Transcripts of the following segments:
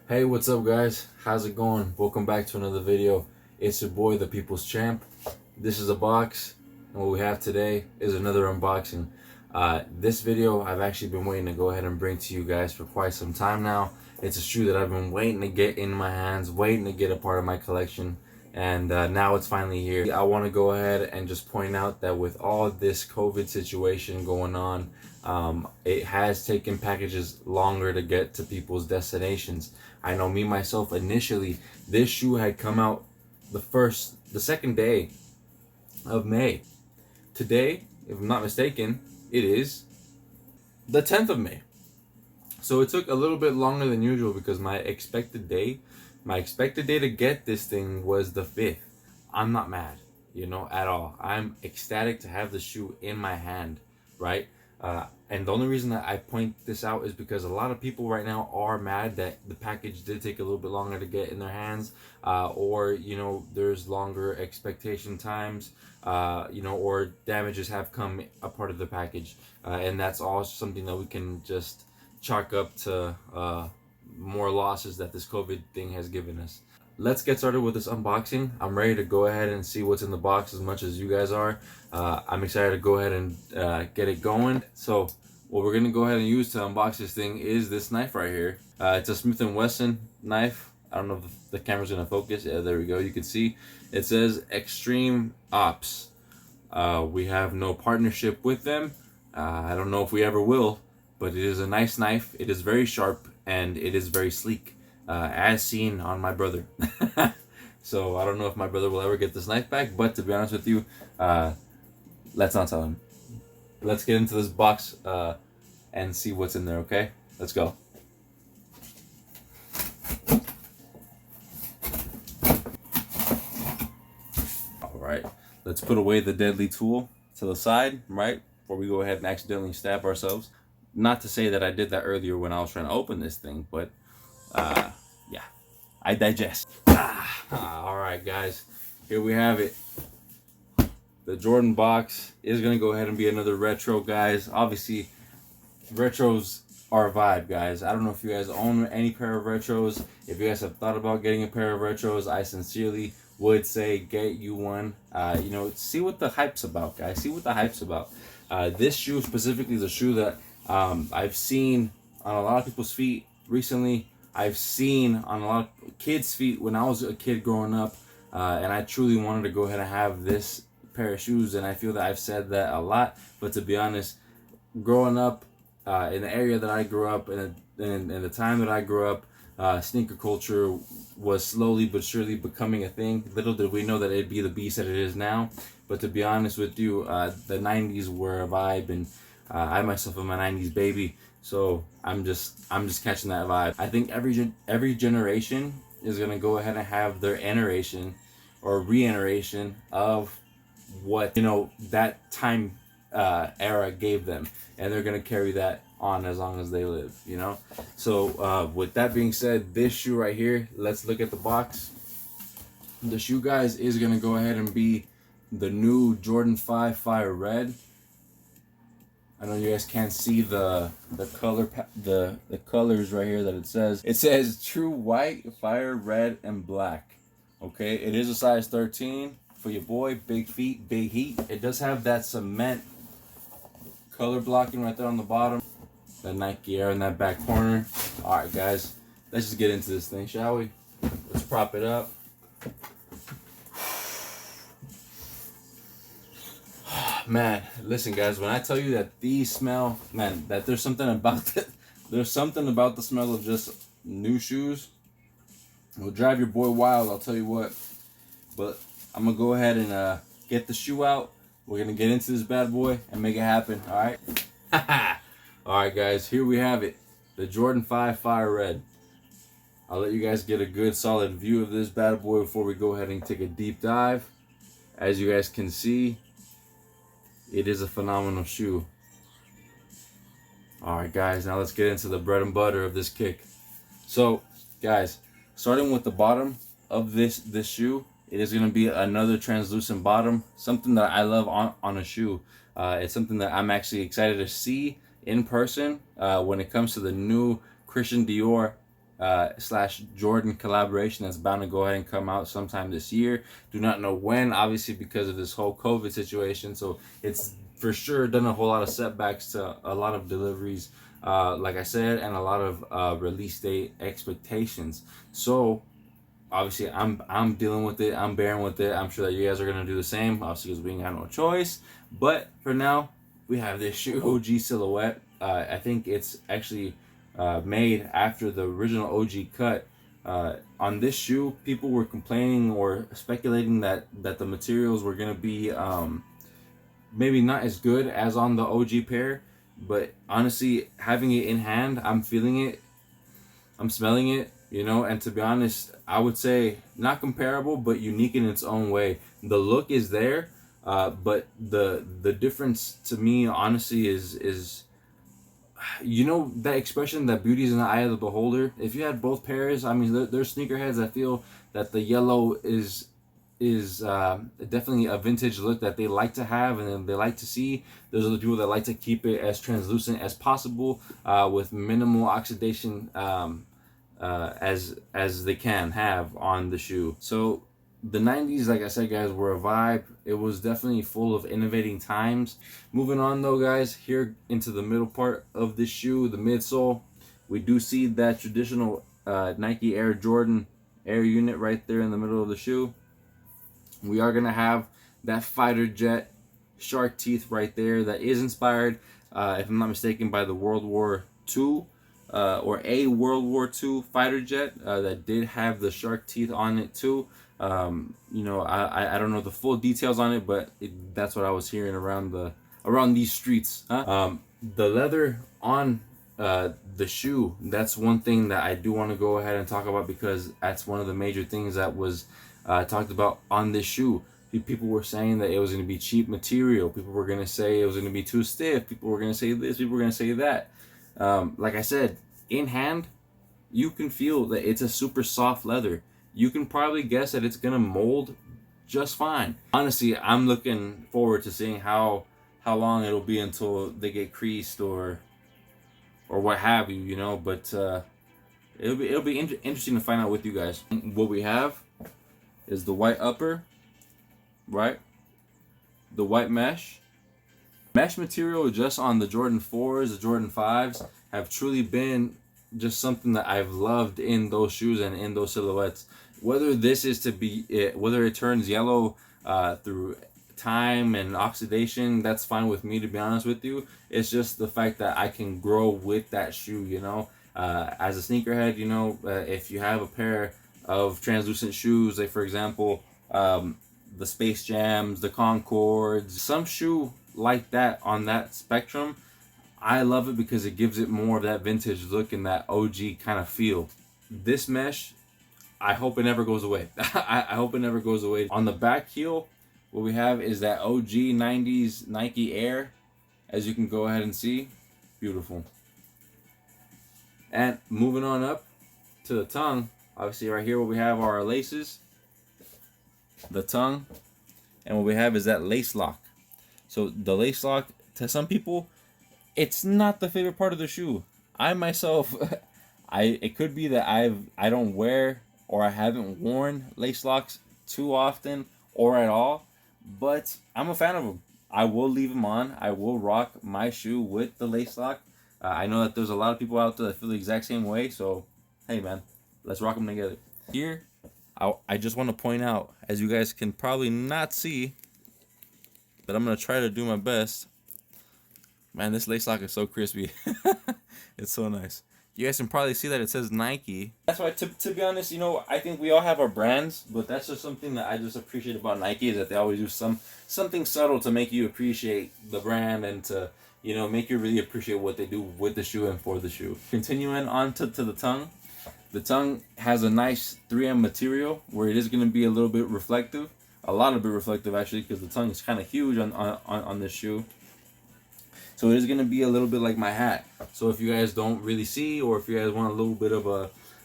Hey, what's up guys? How's it going? Welcome back to another video. It's your boy, the People's Champ. This is a box, and what we have today is another unboxing. This video I've actually been waiting to go ahead and bring to you guys for quite some time now. It's a shoe that I've been waiting to get in my hands, waiting to get a part of my collection, and now it's finally here. I want to go ahead and just point out that with all this COVID situation going on, it has taken packages longer to get to people's destinations. I know me myself, initially this shoe had come out the second day of May. Today, if I'm not mistaken, it is the 10th of May. So it took a little bit longer than usual because my expected day to get this thing was the 5th. I'm not mad, at all. I'm ecstatic to have the shoe in my hand, right? And the only reason that I point this out is because a lot of people right now are mad that the package did take a little bit longer to get in their hands, or there's longer expectation times, or damages have come a part of the package, and that's all something that we can just chalk up to more losses that this COVID thing has given us. Let's get started with this unboxing. I'm ready to go ahead and see what's in the box as much as you guys are. I'm excited to go ahead and get it going. So what we're gonna go ahead and use to unbox this thing is this knife right here. It's a Smith & Wesson knife. I don't know if the camera's gonna focus. Yeah, there we go. You can see it says Extreme Ops. We have no partnership with them. I don't know if we ever will, but it is a nice knife. It is very sharp and it is very sleek, as seen on my brother. So I don't know if my brother will ever get this knife back, but to be honest with you, let's not tell him. Let's get into this box and see what's in there, okay? Let's go. All right, let's put away the deadly tool to the side, right? Before we go ahead and accidentally stab ourselves. Not to say that I did that earlier when I was trying to open this thing, but yeah, I digest. All right, guys, here we have it. The Jordan box is gonna go ahead and be another retro, guys. Obviously, retros are a vibe, guys. I don't know if you guys own any pair of retros. If you guys have thought about getting a pair of retros, I sincerely would say get you one. See what the hype's about, guys. See what the hype's about. This shoe specifically is a shoe that I've seen on a lot of people's feet recently. I've seen on a lot of kids' feet when I was a kid growing up, and I truly wanted to go ahead and have this pair of shoes, and I feel that I've said that a lot, but to be honest, growing up in the area that I grew up in the time that I grew up, sneaker culture was slowly but surely becoming a thing. Little did we know that it'd be the beast that it is now, but to be honest with you, the 90s were a vibe, and I myself am a 90s baby, so I'm just catching that vibe. I think every generation is gonna go ahead and have their iteration or reiteration of what that time era gave them, and they're gonna carry that on as long as they live. So with that being said, this shoe right here, let's look at the box. The shoe, guys, is gonna go ahead and be the new Jordan 5 Fire Red. I know you guys can't see the colors right here that it says. It says True White, Fire Red, and Black. Okay, it is a size 13 for your boy. Big feet, big heat. It does have that cement color blocking right there on the bottom. That Nike Air in that back corner. All right, guys, let's just get into this thing, shall we? Let's prop it up. Man, listen, guys, when I tell you that these smell, man, that there's something about it. There's something about the smell of just new shoes. It'll drive your boy wild, I'll tell you what. But I'm gonna go ahead and get the shoe out. We're gonna get into this bad boy and make it happen. All right. All right, guys, here we have it, the Jordan 5 Fire Red. I'll let you guys get a good solid view of this bad boy before we go ahead and take a deep dive. As you guys can see, it is a phenomenal shoe. All right, guys, now let's get into the bread and butter of this kick. So, guys, starting with the bottom of this shoe, it is going to be another translucent bottom, something that I love on a shoe. It's something that I'm actually excited to see in person when it comes to the new Christian Dior slash Jordan collaboration that's bound to go ahead and come out sometime this year. Do not know when, obviously, because of this whole COVID situation. So it's for sure done a whole lot of setbacks to a lot of deliveries, like I said, and a lot of release date expectations. So obviously I'm dealing with it, I'm bearing with it. I'm sure that you guys are gonna do the same, obviously, because we ain't got no choice. But for now, we have this shoe OG silhouette. I think it's actually made after the original OG cut. On this shoe, people were complaining or speculating that the materials were gonna be maybe not as good as on the OG pair. But honestly, having it in hand, I'm feeling it, I'm smelling it, you know, and to be honest, I would say not comparable, but unique in its own way. The look is there, but the difference to me, honestly, is you know that expression that beauty is in the eye of the beholder. If you had both pairs, I mean, there's sneakerheads that feel that the yellow is definitely a vintage look that they like to have and they like to see. There's other people that like to keep it as translucent as possible, with minimal oxidation, as they can have on the shoe. So the 90s, like I said, guys, were a vibe. It was definitely full of innovating times. Moving on though, guys, here into the middle part of the shoe, the midsole, we do see that traditional Nike Air Jordan Air unit right there in the middle of the shoe. We are gonna have that fighter jet shark teeth right there that is inspired, if I'm not mistaken, by the World War II, or a World War II fighter jet that did have the shark teeth on it too. You know, I don't know the full details on it, but that's what I was hearing around these streets. The leather on the shoe, that's one thing that I do want to go ahead and talk about, because that's one of the major things that was talked about on this shoe. People were saying that it was going to be cheap material. People were going to say it was going to be too stiff. People were going to say this. People were going to say that. Like I said, in hand, you can feel that it's a super soft leather. You can probably guess that it's going to mold just fine. Honestly, I'm looking forward to seeing how long it'll be until they get creased or what have you, you know. But it'll be interesting to find out with you guys. What we have is the white upper, right? The white mesh material just on the Jordan 4s, the Jordan 5s have truly been just something that I've loved in those shoes and in those silhouettes. Whether this is to be whether it turns yellow through time and oxidation, that's fine with me, to be honest with you. It's just the fact that I can grow with that shoe, you know. As a sneakerhead, you know, if you have a pair of translucent shoes, like for example, the Space Jams, the Concords, some shoe like that on that spectrum, I love it because it gives it more of that vintage look and that OG kind of feel. This mesh, I hope it never goes away. I hope it never goes away. On the back heel, what we have is that OG 90s Nike Air, as you can go ahead and see. Beautiful. And moving on up to the tongue, obviously right here what we have are our laces, the tongue, and what we have is that lace lock. So the lace lock, to some people, it's not the favorite part of the shoe. I myself, it could be that I don't wear or I haven't worn lace locks too often or at all, but I'm a fan of them. I will leave them on. I will rock my shoe with the lace lock. I know that there's a lot of people out there that feel the exact same way, so hey man, let's rock them together. Here, I just want to point out, as you guys can probably not see, but I'm going to try to do my best. Man, this lace lock is so crispy. It's so nice. You guys can probably see that it says Nike. That's why, to be honest, you know, I think we all have our brands, but that's just something that I just appreciate about Nike, is that they always do something subtle to make you appreciate the brand and to, you know, make you really appreciate what they do with the shoe and for the shoe. Continuing on to the tongue. The tongue has a nice 3M material where it is going to be a little bit reflective. A lot of bit reflective, actually, because the tongue is kind of huge on this shoe. So it is going to be a little bit like my hat. So if you guys don't really see, or if you guys want a little bit of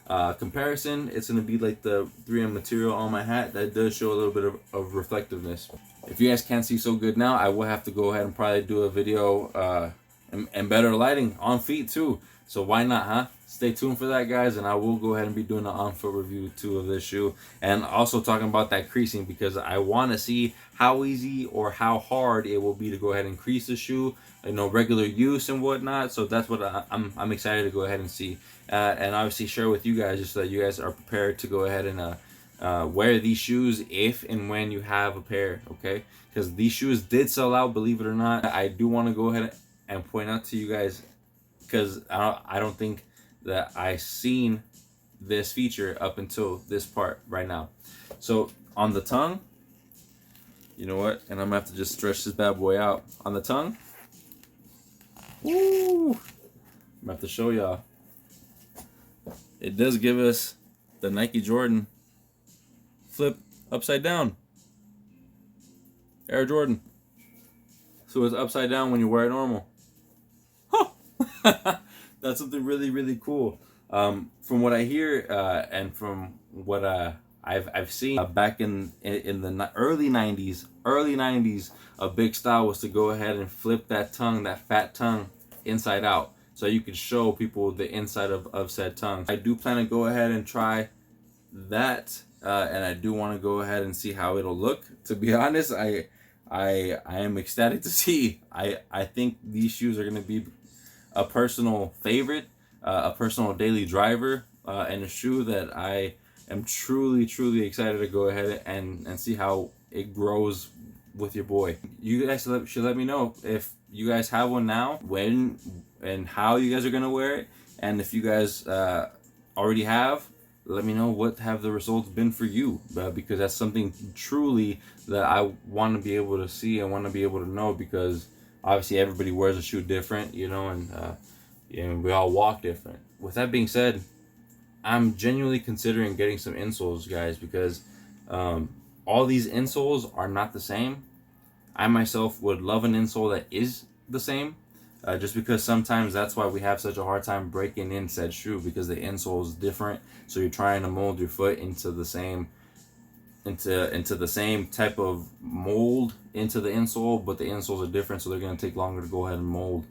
a comparison, it's going to be like the 3M material on my hat that does show a little bit of reflectiveness. If you guys can't see so good now, I will have to go ahead and probably do a video and better lighting on feet too. So why not, huh? Stay tuned for that, guys, and I will go ahead and be doing an on-foot review too of this shoe, and also talking about that creasing, because I want to see how easy or how hard it will be to go ahead and crease the shoe, you know, regular use and whatnot. So that's what I'm excited to go ahead and see, and obviously share with you guys, just so that you guys are prepared to go ahead and wear these shoes if and when you have a pair, okay? Because these shoes did sell out, believe it or not. I do want to go ahead and point out to you guys, because I don't think that I seen this feature up until this part right now. So on the tongue, you know what? And I'm gonna have to just stretch this bad boy out. On the tongue, woo! I'm gonna have to show y'all. It does give us the Nike Jordan flip upside down. Air Jordan. So it's upside down when you wear it normal. Huh! That's something really, really cool. From what I hear, and from what I've seen back in the early '90s, a big style was to go ahead and flip that tongue, that fat tongue, inside out, so you could show people the inside of said tongue. I do plan to go ahead and try that, and I do want to go ahead and see how it'll look. To be honest, I am ecstatic to see. I think these shoes are going to be a personal favorite, a personal daily driver, and a shoe that I am truly excited to go ahead and see how it grows with your boy. You guys should let me know if you guys have one now, when and how you guys are gonna wear it, and if you guys already have, let me know what have the results been for you, because that's something truly that I want to be able to see and want to be able to know, because obviously everybody wears a shoe different, you know, and we all walk different. With that being said, I'm genuinely considering getting some insoles, guys, because all these insoles are not the same. I myself would love an insole that is the same, just because sometimes that's why we have such a hard time breaking in said shoe, because the insole is different. So you're trying to mold your foot into the same the same type of mold into the insole, but the insoles are different, so they're going to take longer to go ahead and mold.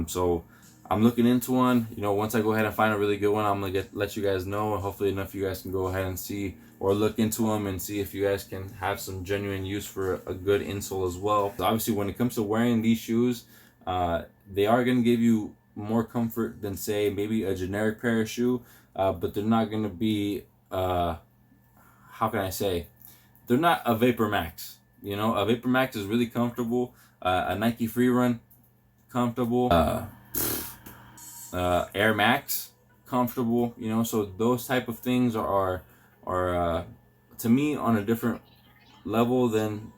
So I'm looking into one. You know, once I go ahead and find a really good one, I'm gonna let you guys know, and hopefully enough you guys can go ahead and see or look into them and see if you guys can have some genuine use for a good insole as well. So obviously, when it comes to wearing these shoes, they are gonna give you more comfort than, say, maybe a generic pair of shoe, but they're not gonna be how can I say? They're not a Vapor Max. You know, a Vapor Max is really comfortable. A Nike Free Run, comfortable. Air Max, comfortable. You know, so those type of things are to me on a different level than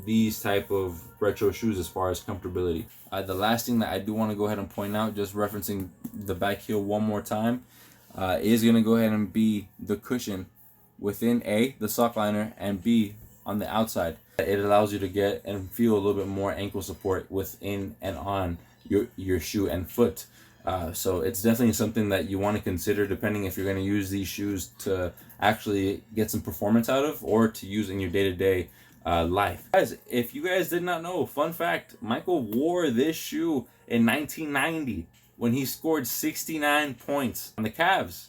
these type of retro shoes as far as comfortability. The last thing that I do want to go ahead and point out, just referencing the back heel one more time, is going to go ahead and be the cushion within A, the sock liner, and B, on the outside. It allows you to get and feel a little bit more ankle support within and on your shoe and foot. So it's definitely something that you want to consider, depending if you're going to use these shoes to actually get some performance out of, or to use in your day-to-day life. Guys, if you guys did not know, fun fact, Michael wore this shoe in 1990 when he scored 69 points on the Cavs.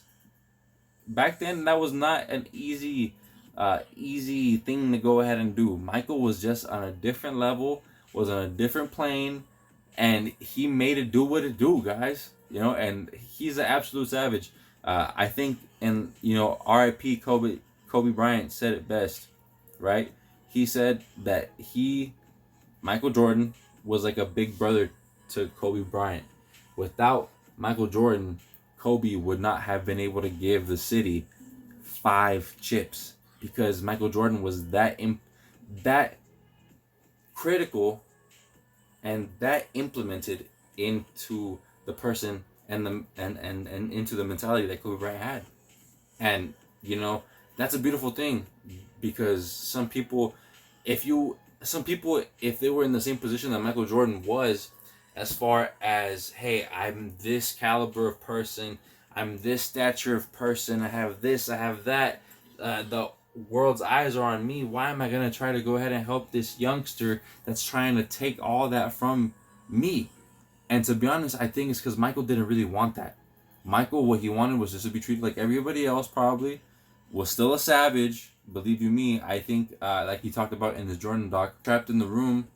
Back then, that was not an easy thing to go ahead and do. Michael was just on a different level, was on a different plane, and he made it do what it do, guys. You know, and he's an absolute savage. I think, and you know, R.I.P. Kobe Bryant said it best, right? He said that Michael Jordan, was like a big brother to Kobe Bryant. Without Michael Jordan, Kobe would not have been able to give the city 5 chips, because Michael Jordan was that critical and that implemented into the person and into the mentality that Kobe Bryant had. And you know, that's a beautiful thing, because some people, if they were in the same position that Michael Jordan was, as far as, hey, I'm this caliber of person, I'm this stature of person, I have this, I have that, the world's eyes are on me, why am I going to try to go ahead and help this youngster that's trying to take all that from me? And to be honest, I think it's because Michael didn't really want that. Michael, what he wanted was just to be treated like everybody else, probably. Was still a savage. Believe you me, I think, like he talked about in the Jordan doc, trapped in the room,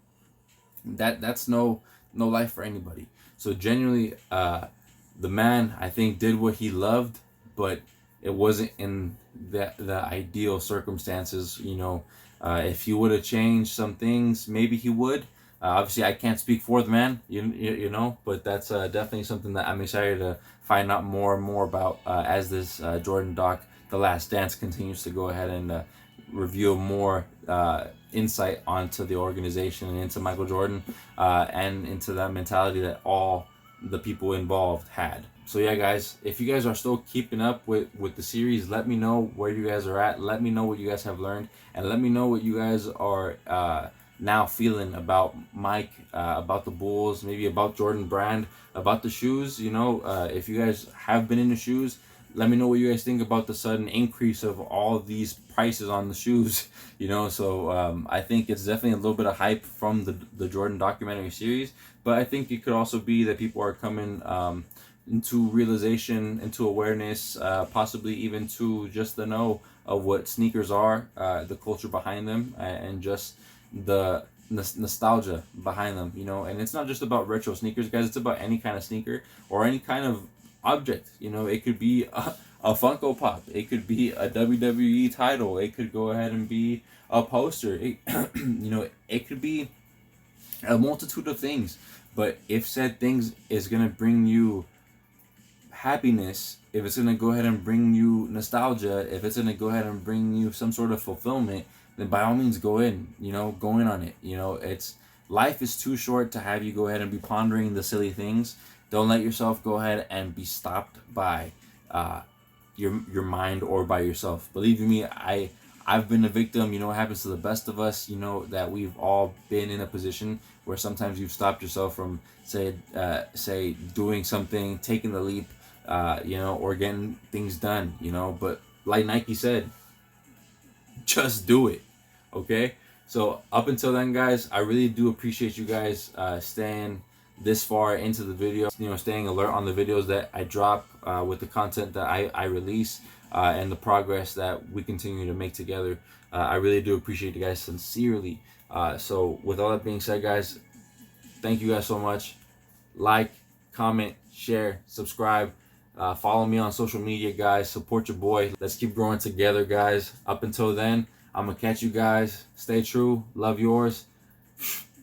that's no life for anybody. So genuinely, the man, I think, did what he loved, but it wasn't in the ideal circumstances. If he would have changed some things, maybe he would. Obviously, I can't speak for the man, but that's definitely something that I'm excited to find out more and more about as this Jordan doc, The Last Dance, continues to go ahead and reveal more insight onto the organization and into Michael Jordan and into that mentality that all the people involved had. So yeah, guys, if you guys are still keeping up with the series, let me know where you guys are at. Let me know what you guys have learned, and let me know what you guys are now feeling about Mike, about the Bulls, maybe about Jordan Brand, about the shoes. If you guys have been in the shoes, let me know what you guys think about the sudden increase of all of these prices on the shoes. So I think it's definitely a little bit of hype from the Jordan documentary series, but I think it could also be that people are coming into realization, into awareness, possibly even to just the know of what sneakers are, the culture behind them, and just the nostalgia behind them. And it's not just about retro sneakers, guys. It's about any kind of sneaker or any kind of object. It could be a Funko Pop, it could be a WWE title, it could go ahead and be a poster, it could be a multitude of things. But if said things is gonna bring you happiness, if it's gonna go ahead and bring you nostalgia, if it's gonna go ahead and bring you some sort of fulfillment, then by all means go in on it. It's life is too short to have you go ahead and be pondering the silly things. Don't let yourself go ahead and be stopped by your mind or by yourself. Believe you me, I've been a victim. It happens to the best of us. That we've all been in a position where sometimes you've stopped yourself from say doing something, taking the leap, or getting things done. But like Nike said, just do it. Okay. So up until then, guys, I really do appreciate you guys staying this far into the video, staying alert on the videos that I drop, with the content that I release, and the progress that we continue to make together. I really do appreciate you guys sincerely. So with all that being said, guys, thank you guys so much. Like, comment, share, subscribe, follow me on social media, guys. Support your boy. Let's keep growing together, guys. Up until then, I'm gonna catch you guys. Stay true. Love yours.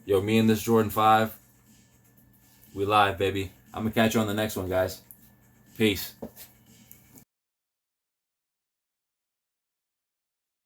Yo, me and this Jordan 5. We live, baby. I'm gonna catch you on the next one, guys. Peace.